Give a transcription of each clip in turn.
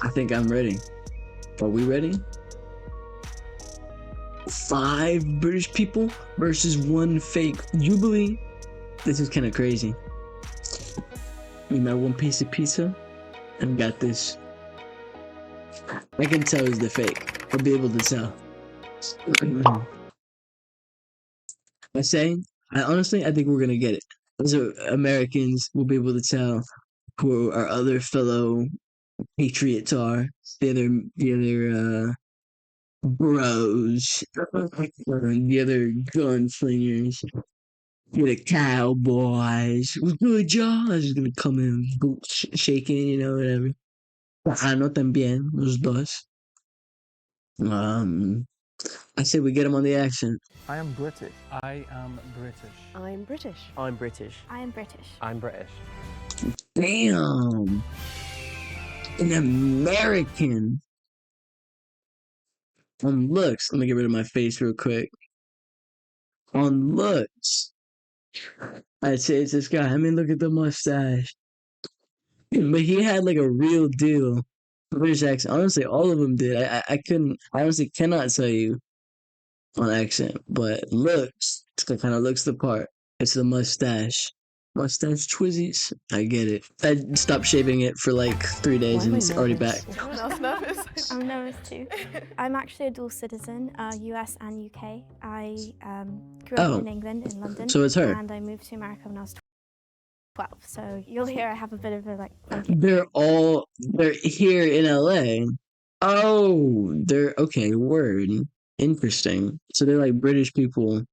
I think I'm ready. Are we ready? 5 British people versus 1 fake Jubilee. This is kind of crazy. We my 1 piece of pizza and got this. I can tell it's the fake. I'll be able to tell. I think we're gonna get it. So Americans will be able to tell who our other fellow patriots are. The other bros, the other gunslingers, the cowboys. Good job. Just gonna come in shaking, whatever. Ano también, los dos. I say we get him on the accent. I am British. I am British. I'm British. I'm British. I am British. I'm British. Damn. An American. On looks, let me get rid of my face real quick. On looks, I'd say it's this guy. I mean, look at the mustache. But he had like a real deal British accent. Honestly, all of them did. I honestly cannot tell you on accent, but looks, it kind of looks the part. It's the mustache. Mustache twizzies. I get it. I stopped shaving it for like 3 days and it's already back. Someone else nervous? I'm nervous too. I'm actually a dual citizen, US and UK. I grew up in England, in London. So it's her. And I moved to America when I was 12. So you'll hear I have a bit of a They're here in LA. Oh, okay, word. Interesting. So they're like British people,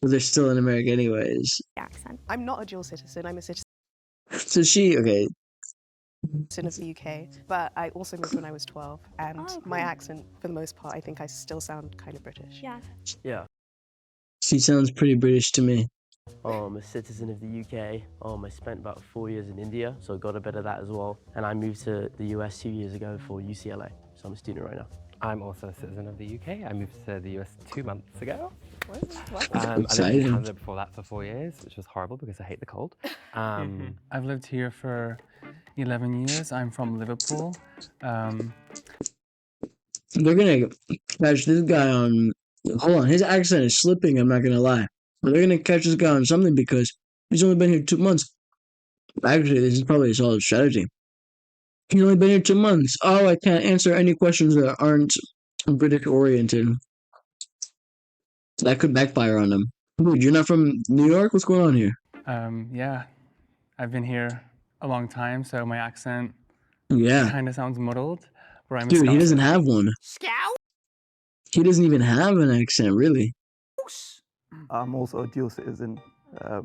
but they're still in America anyways. accent. I'm not a dual citizen. I'm a citizen So okay. of the UK, but I also moved when I was 12, and my accent, for the most part, I think I still sound kind of British. Yeah. Yeah. She sounds pretty British to me. I'm a citizen of the UK. I spent about 4 years in India, so got a bit of that as well. And I moved to the US 2 years ago for UCLA, so I'm a student right now. I'm also a citizen of the UK. I moved to the US 2 months ago. Exciting. I lived in Canada before that for 4 years, which was horrible because I hate the cold. I've lived here for 11 years. I'm from Liverpool. They're gonna catch this guy on. Hold on, his accent is slipping. I'm not gonna lie. But they're gonna catch this guy on something because he's only been here 2 months. Actually, this is probably a solid strategy. He's only been here 2 months. Oh, I can't answer any questions that aren't British oriented. That could backfire on him. Dude, you're not from New York? What's going on here? Yeah, I've been here a long time, so my accent kind of sounds muddled. Where I'm Dude, he doesn't have one. Scout? He doesn't even have an accent, really. I'm also a dual citizen. I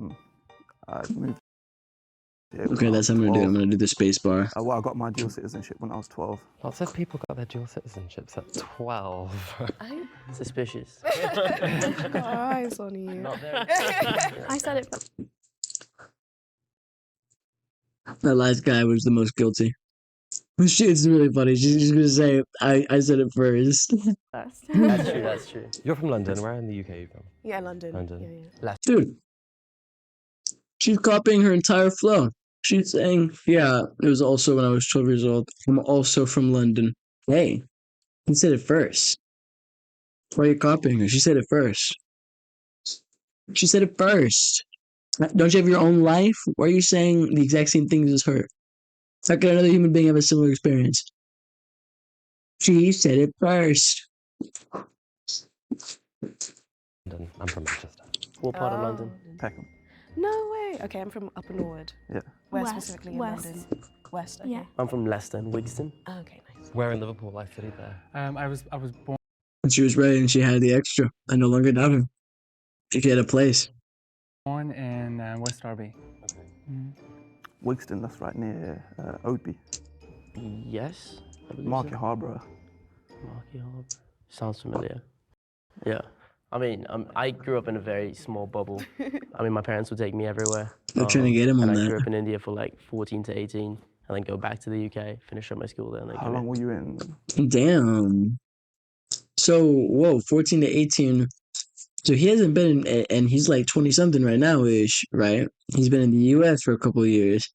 moved here Okay, when that's I what I'm was gonna do. 12. I'm gonna do the space bar. Well, I got my dual citizenship when I was 12. Lots of people got their dual citizenships at 12. Suspicious. Eyes on you. Not very. I said it. That last guy was the most guilty. It's really funny. She's gonna say, I said it first. First. That's true. You're from London. Where in the UK are you from? Yeah, London. London. Yeah. Dude, she's copying her entire flow. She's saying, yeah, it was also when I was 12 years old. I'm also from London. Hey, he said it first. Why are you copying her? She said it first. She said it first. Don't you have your own life? Why are you saying the exact same things as her? How can another human being have a similar experience? She said it first. London. I'm from Manchester. What part of London? Peckham. No way. Okay, I'm from Upper Norwood. Yeah. Where West, specifically in west. London? West. Okay. Yeah. I'm from Leicester, Wigston. Oh, okay, nice. Where in Liverpool? I studied there. I was born And she was ready and she had the extra. I no longer doubt her. She had a place. in West Derby. Okay. Wigston, that's right near Oadby. Yes. I believe Market so. Harbour. Market Harbour. Sounds familiar. Yeah. I mean, I grew up in a very small bubble. I mean, my parents would take me everywhere. They're trying to get him on and I that. grew up in India for like 14 to 18, and then go back to the UK, finish up my school there, and then How come long in. were you in? Damn. So, whoa, 14 to 18. So he hasn't been in, and he's like 20 something right now ish, right? He's been in the US for a couple of years.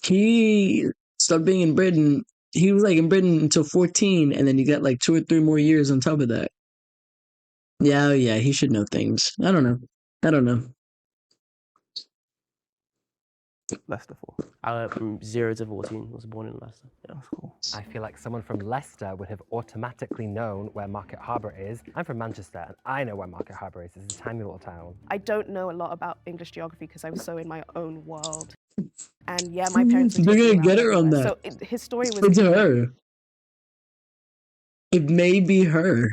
He stopped being in Britain he was like in Britain until 14, and then you got like 2 or 3 more years on top of that. Yeah, yeah, he should know things. I don't know. Leicester for. From 0 to 14, was born in Leicester. Yeah. That's cool. I feel like someone from Leicester would have automatically known where Market Harbour is. I'm from Manchester, and I know where Market Harbour is. It's a tiny little town. I don't know a lot about English geography because I was so in my own world. And yeah, my parents were They're taking gonna me get around her on everywhere. that. So his story was It's her. It may be her.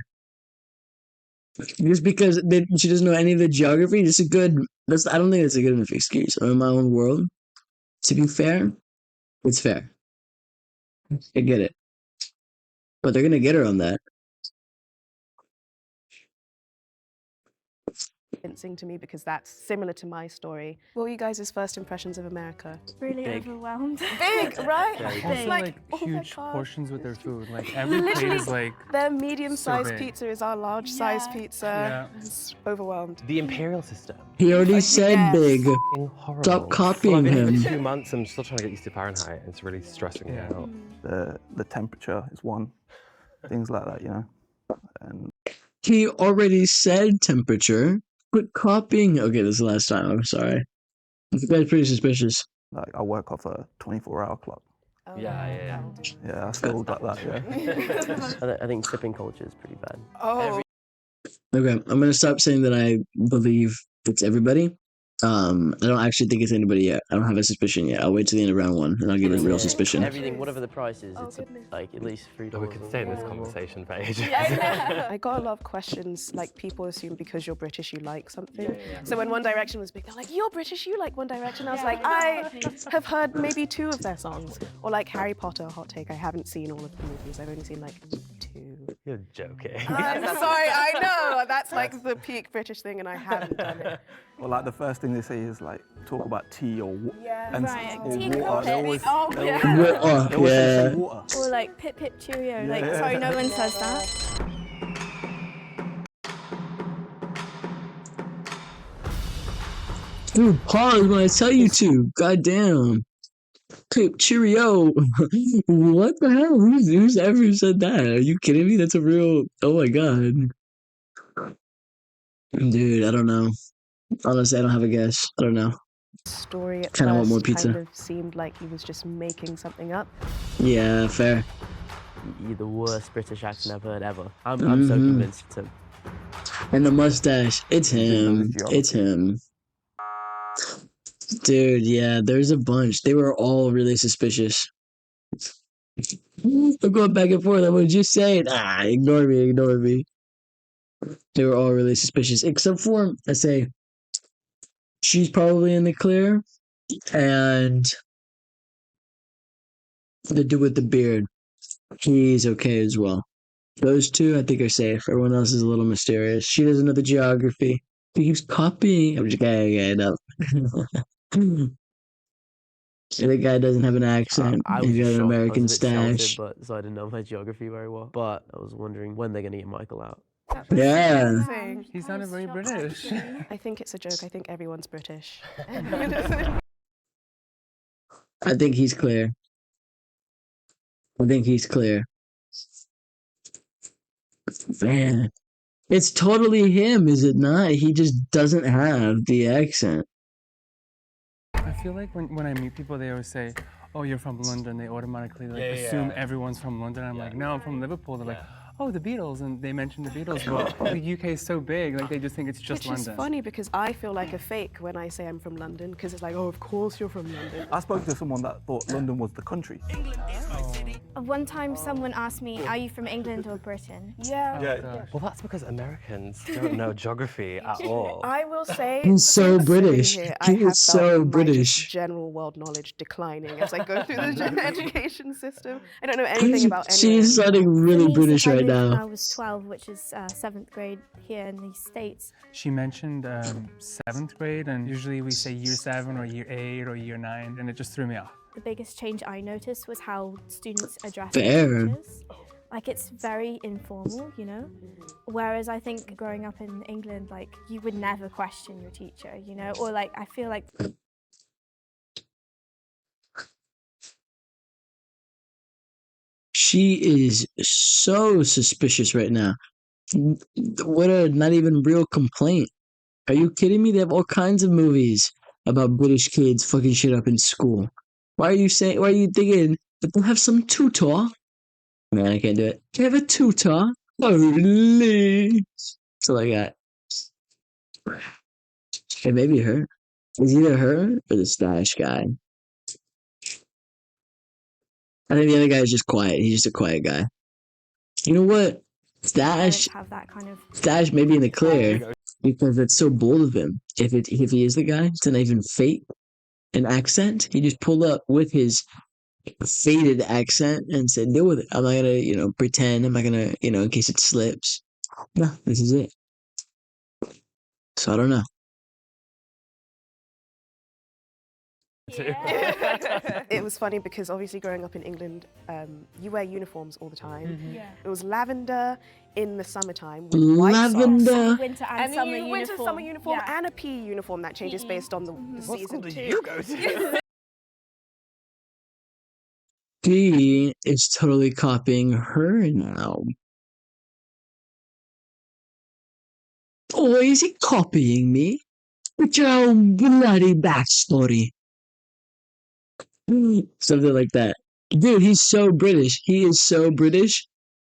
Just because she doesn't know any of the geography, I don't think that's a good enough excuse. I'm in my own world. To be fair, it's fair. I get it. But they're gonna get her on that. convincing to me because that's similar to my story. What were you guys' first impressions of America? Really Big. overwhelmed. Big, right? Very Also, like oh my huge God. portions with their food. Like every plate is like Their medium-sized big. pizza is our large-sized Yeah. pizza. Yeah. It's overwhelmed. The imperial system. He already said Yes. big. F***ing horrible. Stop Well, copying I've been here him. for 2 months. I'm still trying to get used to Fahrenheit. It's really stressing me Yeah. out. The temperature is one. Things like that, you know. And He already said temperature. Quit copying. Okay, this is the last time. I'm sorry. This guy's pretty suspicious. like I work off a 24-hour clock. Oh, Yeah. Yeah, I still got that. Yeah. I think tipping culture is pretty bad. Oh, Okay, I'm gonna stop saying that I believe it's everybody. I don't actually think it's anybody yet. I don't have a suspicion yet. I'll wait till the end of round 1 and I'll give it a real suspicion. Everything, whatever the price is, Oh, it's goodness. like at least $3. Oh, we could stay in this or more. conversation for ages. I got a lot of questions, like people assume because you're British you like something. So when One Direction was big, they're like, you're British, you like One Direction. I was like, I have heard maybe 2 of their songs. Or like Harry Potter, hot take, I haven't seen all of the movies. I've only seen like 2. You're joking. I'm sorry, I know. That's like the peak British thing and I haven't done it. Well, like the first thing they say is like talk about tea or Yeah. and Right, or tea water. They always, Oh, they yeah. always, Oh, they always say yeah. water. Or like pip pip cheerio. Like, Yeah. sorry, no one says that. Dude, pause when I tell you to. Goddamn. Cheerio. What the hell? Who's ever said that? Are you kidding me? That's a real. Oh my god. Dude, I don't know. Honestly, I don't have a guess. I don't know. Story at Kinda want first more pizza. kind of seemed like he was just making something up. Yeah, fair. You're the worst British accent I've heard ever. I'm so convinced it's him. And the mustache. It's him. geography. It's him. Dude, yeah, there's a bunch. They were all really suspicious. I'm going back and forth. I was just saying, ignore me. They were all really suspicious, except for, I say, she's probably in the clear, and the dude with the beard, he's okay as well. Those 2, I think, are safe. Everyone else is a little mysterious. She doesn't know the geography. He keeps copying. I'm just okay, no. The guy doesn't have an accent. I was He's got just an shocked. American I was a bit sheltered, stash. but so I didn't know my geography very well. But I was wondering when they're gonna get Michael out. Yeah. Amazing. He sounded very British. I think it's a joke. I think everyone's British. I think he's clear. Man. It's totally him, is it not? He just doesn't have the accent. I feel like when I meet people, they always say, "Oh, you're from London." They automatically assume everyone's from London. I'm like, "No, I'm from Liverpool." They're like, "Oh, the Beatles," and they mention the Beatles. But the UK is so big, like they just think it's just Which London. is funny because I feel like a fake when I say I'm from London because it's like, oh, of course you're from London. I spoke to someone that thought London was the country. One time someone asked me, are you from England or Britain? Yeah. Well, that's because Americans don't know geography at all. I will say, He's so since sitting British. Here, He I have is so felt my British. just general world knowledge declining as I go through the education system. I don't know anything about anyone. She's sounding really For me, British since I right moved when I now. was 12, which is 7th grade here in the States. She mentioned 7th grade, and usually we say year 7 or year 8 or year 9, and it just threw me off. The biggest change I noticed was how students address Fair. their teachers. Like, it's very informal, you know? Whereas I think growing up in England, like, you would never question your teacher, you know? Or, like, I feel like She is so suspicious right now. What a not even real complaint. Are you kidding me? They have all kinds of movies about British kids fucking shit up in school. Why are you thinking that they'll have some tutor? Man, I can't do it. They have a tutor? Holy. That's all I got. It may be her. It's either her or the stash guy. I think the other guy is just quiet. He's just a quiet guy. You know what? Parents have that kind of. Stash may be in the clear because it's so bold of him. If he is the guy, to not even fake an accent, he just pulled up with his faded accent and said, "Deal with it. I'm not gonna, pretend. I'm not gonna, in case it slips. No, this is it." So I don't know. It was funny because obviously growing up in England, you wear uniforms all the time. Yeah. It was lavender in the summertime with white socks. Lavender. Winter and And summer then uniform. winter, summer uniform, Yeah. and a PE uniform that changes based on the What school season did too. you go to? He is totally copying her now. Oh, is he copying me? With your own bloody backstory. Something like that. Dude, he's so British. He is so British.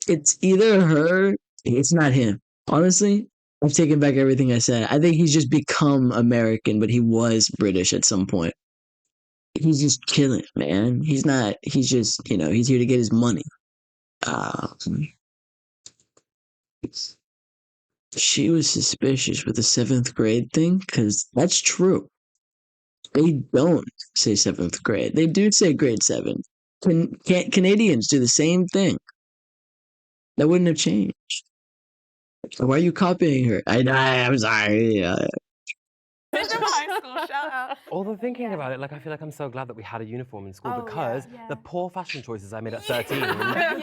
It's either her, it's not him. Honestly, I've taken back everything I said. I think he's just become American, but he was British at some point. He's just chilling, man. He's just, he's here to get his money. She was suspicious with the 7th grade thing, because that's true. They don't say 7th grade. They do say grade 7. Canadians do the same thing. That wouldn't have changed. Why are you copying her? I'm sorry. High school, shout out. Although thinking about it, I feel like I'm so glad that we had a uniform in school because the poor fashion choices I made at 13,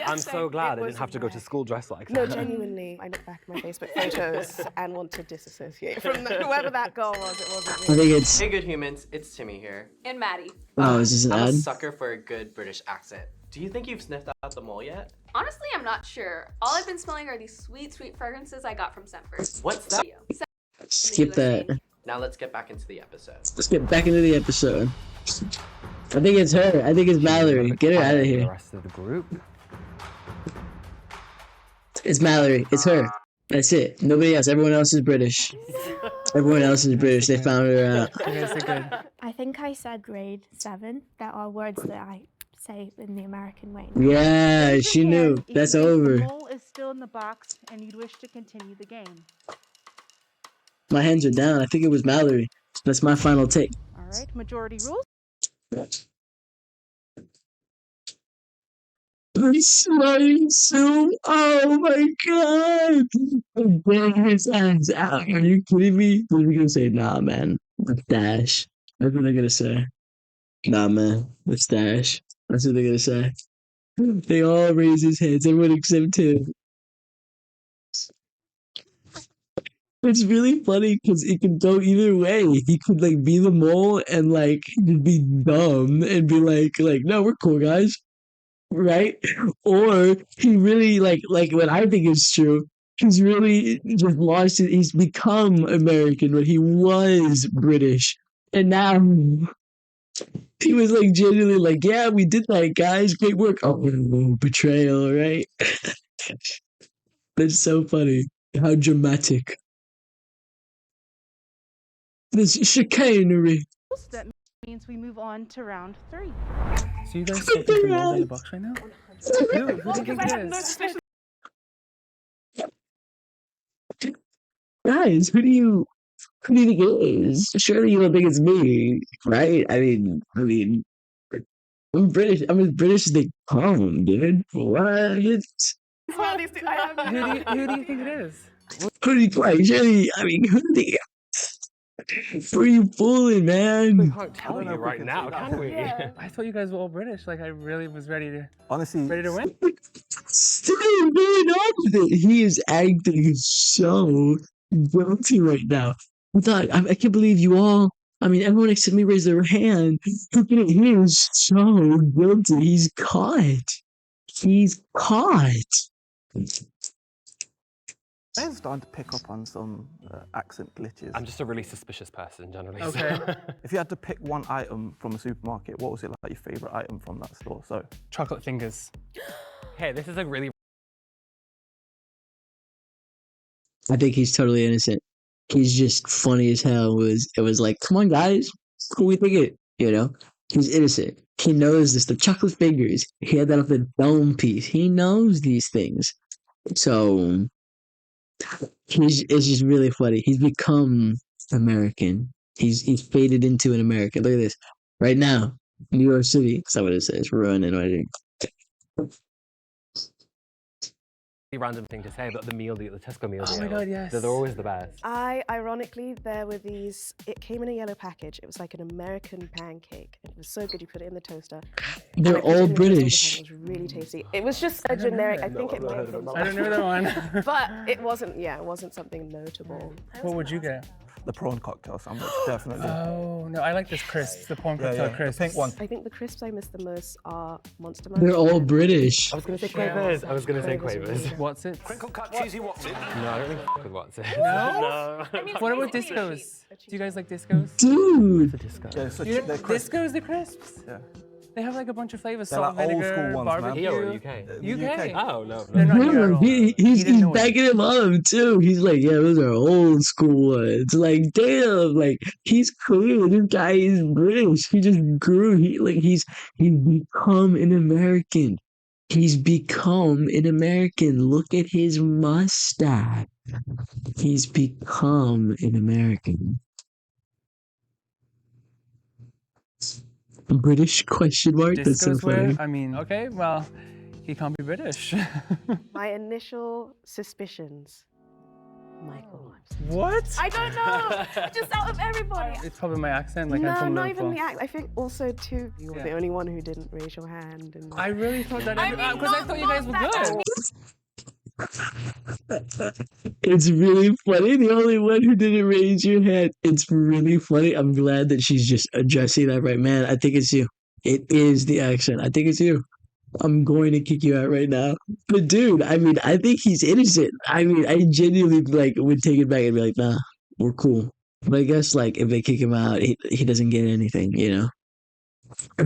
I'm so glad I didn't have to go to school dressed like that. No, genuinely, I look back at my Facebook photos and want to disassociate from whoever that girl was. It wasn't I me. think it's. Hey, good humans, it's Timmy here. And Maddie. Oh, is this an I'm ad? a sucker for a good British accent. Do you think you've sniffed out the mole yet? Honestly, I'm not sure. All I've been smelling are these sweet, sweet fragrances I got from Scentfirst. What's that? Skip that. Now let's get back into the episode. Let's get back into the episode. I think it's her. I think it's Mallory. Get her out of The here. rest of the group. It's Mallory. It's her. That's it. Nobody else. Everyone else is British. Everyone else is British. They found her out. You guys did good. I think I said grade 7. There are words that I say in the American way. Yeah, she knew. That's over. The mole is still in the box and you'd wish to continue the game. My hands are down. I think it was Mallory. That's my final take. All right, majority rules. He's smiling so. Oh my god! I'm getting his hands out. Are you kidding me? What are we gonna say? Nah, man. Dash. That's what they're gonna say. Nah, man. It's Dash. That's what they're gonna say. They all raise his hands. Everyone except him. It's really funny because it could go either way. He could be the mole and just be dumb and be like no, we're cool guys, right? Or he really like what I think is true. He's really just lost it. He's become American, but he was British, and now he was genuinely yeah, we did that, guys. Great work. Oh, betrayal, right? That's so funny. How dramatic. This chicanery. That means we move on to round 3. So you guys think the mold in the box right now? Who do you think it is? Guys, who do you think it is? Surely you don't think it's me, right? I mean, I'm British. I'm as British as they come, dude. What? Who do you think it is? Who do you play? Surely, who do you? Who are you fooling, man? We can't tell you right now, can we? I thought you guys were all British. I really was ready to Honestly, win. Still going on with it. He is acting so guilty right now. I can't believe you all. Everyone except me raised their hand. He is so guilty. He's caught. He's caught. I'm starting to pick up on some accent glitches. I'm just a really suspicious person generally. Okay. So. If you had to pick one item from a supermarket, what was it like your favourite item from that store? So Chocolate fingers. Hey, this is a really. I think he's totally innocent. He's just funny as hell. It was like, come on, guys, who we think it? You know, he's innocent. He knows this. The chocolate fingers. He had that off the dome piece. He knows these things. So it's just really funny. He's become American. He's faded into an American. Look at this right now, New York City. That's not what it says. Running right here. Random thing to say, but the meal deal, the Tesco meal deal. Oh my God, yes. They're always the best. Ironically, there were these, it came in a yellow package. It was like an American pancake. It was so good, you put it in the toaster. They're all British. It was really tasty. It was just a generic, I think it might have been. I don't know that one. But it wasn't something notable. What would you get? the prawn cocktail sandwich, definitely. Oh, no, I like this crisps, the prawn cocktail crisps. The pink one. I think the crisps I miss the most are Monster They're Munch. all British. I was going to say Quavers. I was going to say Quavers. What's it? Crinkle cut cheesy what's it? No, I don't think with what's it. No? What about discos? Do you guys like discos? Dude. The disco. Yeah, so You they're crisp. discos, the crisps? Yeah. They have like a bunch of flavors, They're salt, like old vinegar, school ones, man. barbecue. Here or UK? UK. Oh, no. They're not here at all. He's He didn't know it. backing him up too. He's like, yeah, those are old school ones. Like, damn, like he's clear. This guy is British. He just grew. He's become an American. He's become an American. Look at his mustache. He's become an American. British question mark? That's so Discos where? funny. I mean, okay, well, he can't be British. My initial suspicions. Michael Webster. What? I don't know. Just out of everybody. It's probably my accent, like I'm No, from not Liverpool. even the act. I think also too. You were Yeah. the only one who didn't raise your hand. And I really thought that I mean, because I not- thought you guys were not that- good. It's really funny. The only one who didn't raise your hand. It's really funny. I'm glad that she's just addressing that right, man. I think it's you. It is the accent. I think it's you. I'm going to kick you out right now. But dude, I mean, I think he's innocent. I mean, I genuinely like would take it back and be like, nah, we're cool. But I guess like if they kick him out, he doesn't get anything, you know. I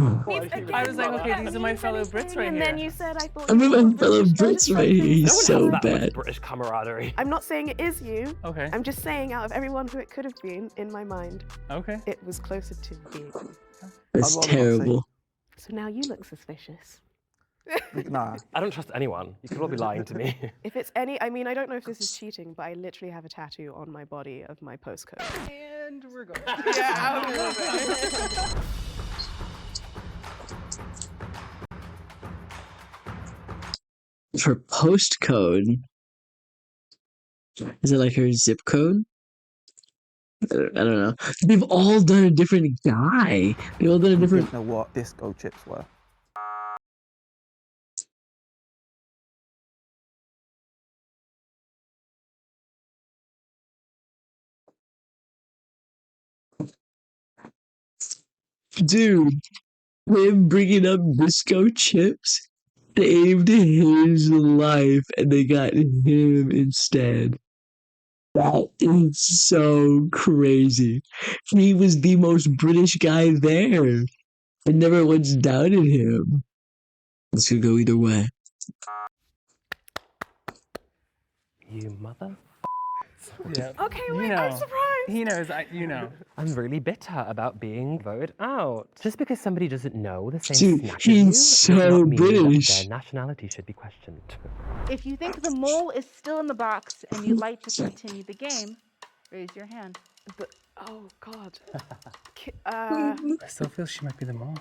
was like, okay, these are my fellow Brits right and here. then you said I thought. I'm you with were my fellow British. Brits right here. No He's one so has that much bad. British camaraderie. I'm not saying it is you. Okay, I'm just saying out of everyone who it could have been, in my mind, okay. it was closer to being. That's I'd rather not say. terrible. So now you look suspicious. Nah. I don't trust anyone. You could all be lying to me. If it's any, I mean, I don't know if this is cheating, but I literally have a tattoo on my body of my postcode. And we're going. Yeah, a little bit. Her postcode. Is it like her zip code? I don't know. They've all done a different guy. They've all done a I different. don't know what disco chips were. Dude, him bringing up disco chips saved his life, and they got him instead. That is so crazy. He was the most British guy there. I never once doubted him. This could go either way. You mother. Yeah. Okay, You wait, know. I'm surprised. He knows, you know. I'm really bitter about being voted out. Just because somebody doesn't know the same Dude, snack as he's you, does so not mean that British. their nationality should be questioned. If you think the mole is still in the box and you'd like to continue the game, raise your hand. But oh god. I still feel she might be the mom.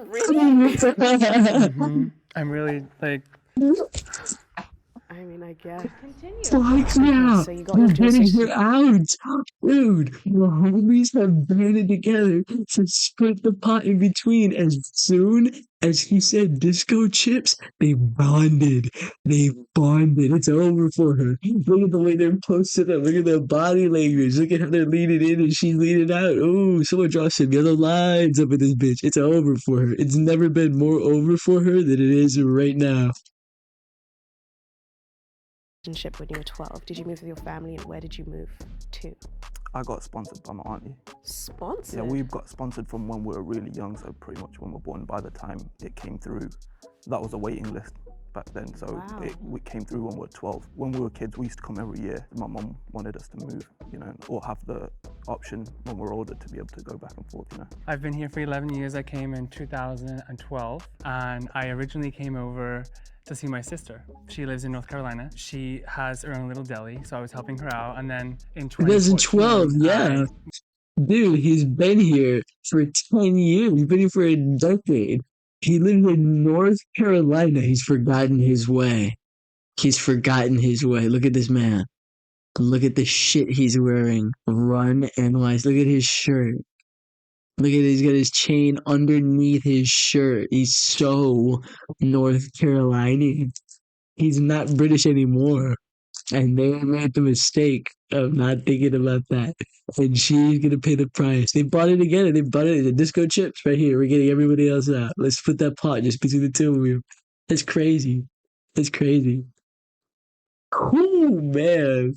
Really? I'm really like. I mean, I guess. Continue. Fuck yeah! so you got We're your getting jurisdiction. her out! Dude, the homies have banded together to split the pot in between. As soon as he said disco chips, they bonded. They bonded. It's over for her. Look at the way they're posted up. Look at their body language. Look at how they're leaning in and she's leaning out. Ooh, someone draw some yellow lines up in this bitch. It's over for her. It's never been more over for her than it is right now. Relationship when you were 12? Did you move with your family, and where did you move to? I got sponsored by my auntie. Sponsored? Yeah, we got sponsored from when we were really young, so pretty much when we were born. By the time it came through, that was a waiting list back then. So Wow. it came through when we were 12. When we were kids, we used to come every year. My mum wanted us to move, you know, or have the option when we're older to be able to go back and forth, you know. I've been here for 11 years. I came in 2012, and I originally came over to see my sister. She lives in North Carolina. She has her own little deli, so I was helping her out. And then in 2012, yeah. Dude, he's been here for 10 years. He's been here for a decade. He lives in North Carolina. He's forgotten his way. He's forgotten his way. Look at this man. Look at the shit he's wearing. Run, analyze. Look at his shirt. Look at it. He's got his chain underneath his shirt. He's so North Carolinian. He's not British anymore. And they made the mistake of not thinking about that. And she's going to pay the price. They bought it together. They bought it. The disco chips right here. We're getting everybody else out. Let's split that pot just between the two of you. That's crazy. That's crazy. Cool, man.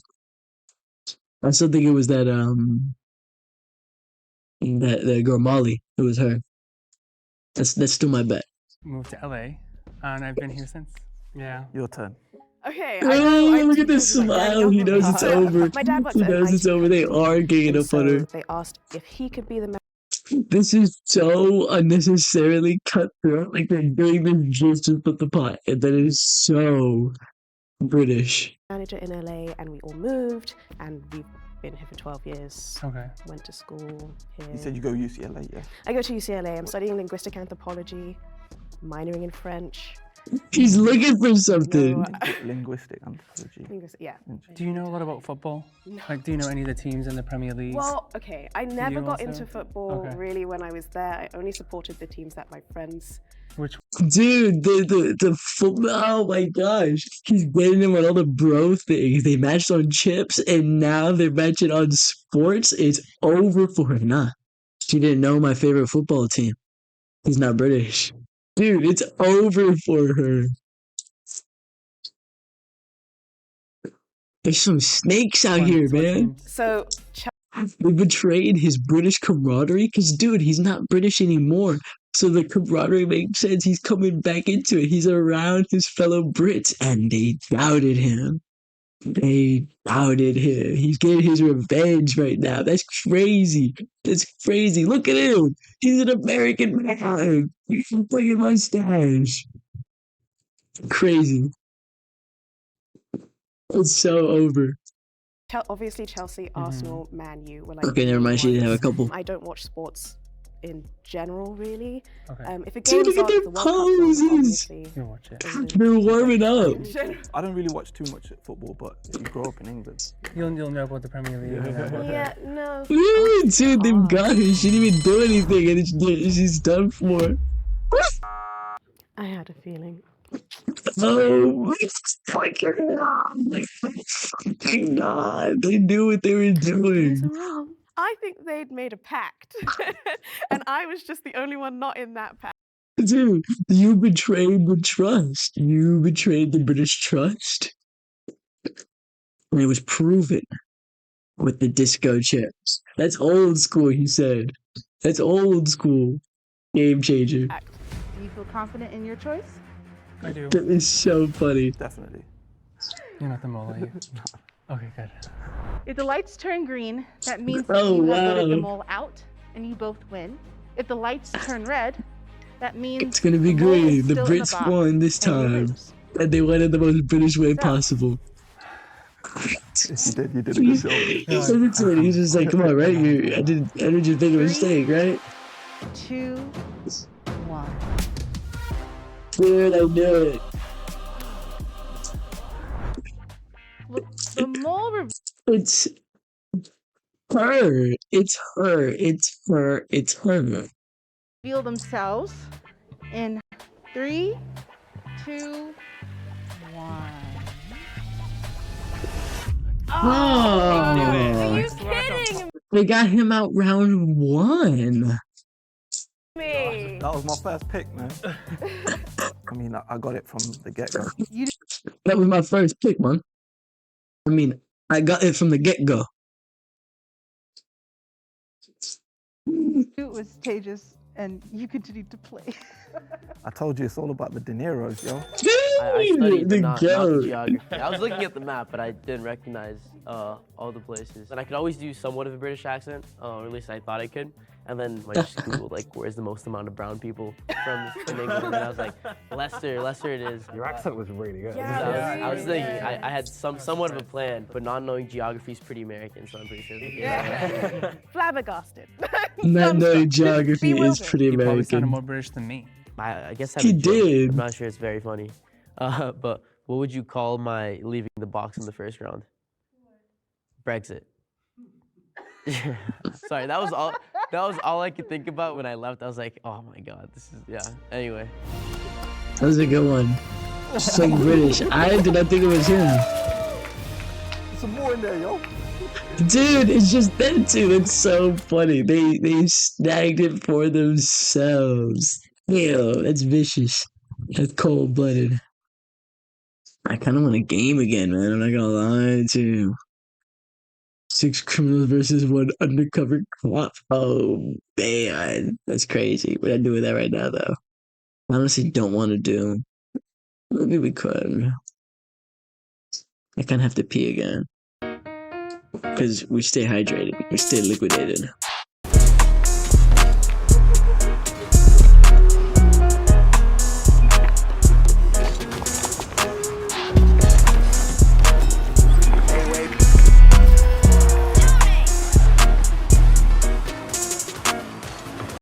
I still think it was that girl Molly. It was her. That's still my bet. moved to LA, and I've been here since. Yeah. Your turn. Okay. Oh, look at this smile. He knows it's over. My dad works He at a knows it's over. They are ganging up on her. They asked if he could be the This is so unnecessarily cutthroat. Like they're doing this just to put the pot, and that is so British. manager in LA, and we all moved, and we've been here for 12 years. Okay. Went to school here. You said you go UCLA, yeah? I go to UCLA. I'm studying linguistic anthropology, minoring in French. He's looking for something. Linguistic anthropology. Yeah. Do you know a lot about football? No. Like, do you know any of the teams in the Premier League? Well, okay. I never got also? into football really when I was there. I only supported the teams that my friends. Which? Dude, the football. Oh my gosh, he's getting them on all the bro things. They matched on chips, and now they're matching on sports. It's over for her. Nah, she didn't know my favorite football team. He's not British. Dude, it's over for her. There's some snakes out here, man. So they betrayed his British camaraderie because, dude, he's not British anymore. So the camaraderie makes sense. He's coming back into it. He's around his fellow Brits, and they doubted him. They doubted him. He's getting his revenge right now. That's crazy. That's crazy. Look at him. He's an American man. He's playing mustache. Crazy. It's so over. Obviously, Chelsea, Arsenal, Man U were like. Okay, never mind. She did have a couple. I don't watch sports in general, really. Okay. If a game's Dude, look at on, their the World Cup's on, poses. obviously. You watch it. They're warming up. I don't really watch too much football, but if you grow up in England. You'll know about the Premier League. Yeah, no. Ooh, dude, they've got her. She didn't even do anything, and she's done for. I had a feeling. Oh my God. They knew what they were doing. I think they'd made a pact, and I was just the only one not in that pact. Dude, you betrayed the trust. You betrayed the British trust. And it was proven with the disco chips. That's old school, he said. That's old school. Game changer. Do you feel confident in your choice? I do. That is so funny. Definitely. You're not the mole, are you? Okay, good. If the lights turn green, that means Oh, you have voted the wow. mole out, and you both win. If the lights turn red, that means It's gonna be the mole is green. The still in Brits box, won this and you time. lose. And they won in the most British way possible. You did a good job. He's just like, come on, right? I didn't just make a mistake, right? 2, 1. Dude, I knew it. The mole It's her. It's her. It's her. It's her. reveal themselves in 3, 2, 1. Oh, Are you kidding they got him out round 1. me? That was my first pick, man. I mean, I got it from the get-go. That was my first pick, man. I mean, I got it from the get-go. It was Tejas, and you continued to play. I told you it's all about the De Niro's, yo. I studied, The but not the goat. geography. I was looking at the map, but I didn't recognize all the places. And I could always do somewhat of a British accent, or at least I thought I could. And then I just Googled, like, where's the most amount of brown people from England? And I was like, Leicester it is. Your accent was really good. Yeah, I was thinking, I had somewhat of a plan, but not knowing geography is pretty American, so I'm pretty sure. Yeah. Flabbergasted. Not knowing geography is Bewildered. pretty You probably sounded American. more British than me. I guess I He have a joke. did. I'm not sure it's very funny. But what would you call my leaving the box in the first round? Brexit. Sorry, that was all. That was all I could think about when I left. I was like, oh my god, this is Anyway. That was a good one. So British. I did not think it was him. Some more in there, yo. Dude, it's just them two. It's so funny. They snagged it for themselves. Ew, that's vicious. That's cold-blooded. I kind of want a game again, man. I'm not gonna lie to you. 6 criminals versus 1 undercover cop. Oh, man. That's crazy. We're not doing that right now, though. I honestly don't want to do. Maybe we could. I kind of have to pee again. Because we stay hydrated. We stay liquidated.